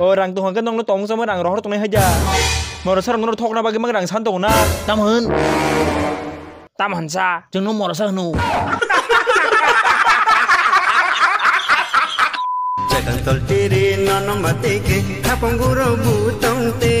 Orang tu hangkan nong lo tong sama orang roh tong ni haja. Moro sarang nong thok na bagi mang rang san tong na. Tam hơn. Tam hẳn xa. Chừng nó mò sao nu. Jangan toltiri nono matike kapong guru butong te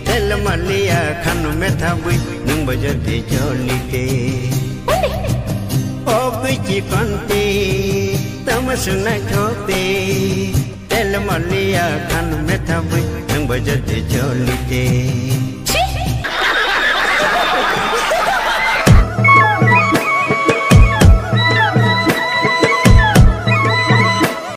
dalam malia kanu methabui nung bajati jolite oh kuci konti tamasuna khote dalam malia kanu methabui nung bajati jolite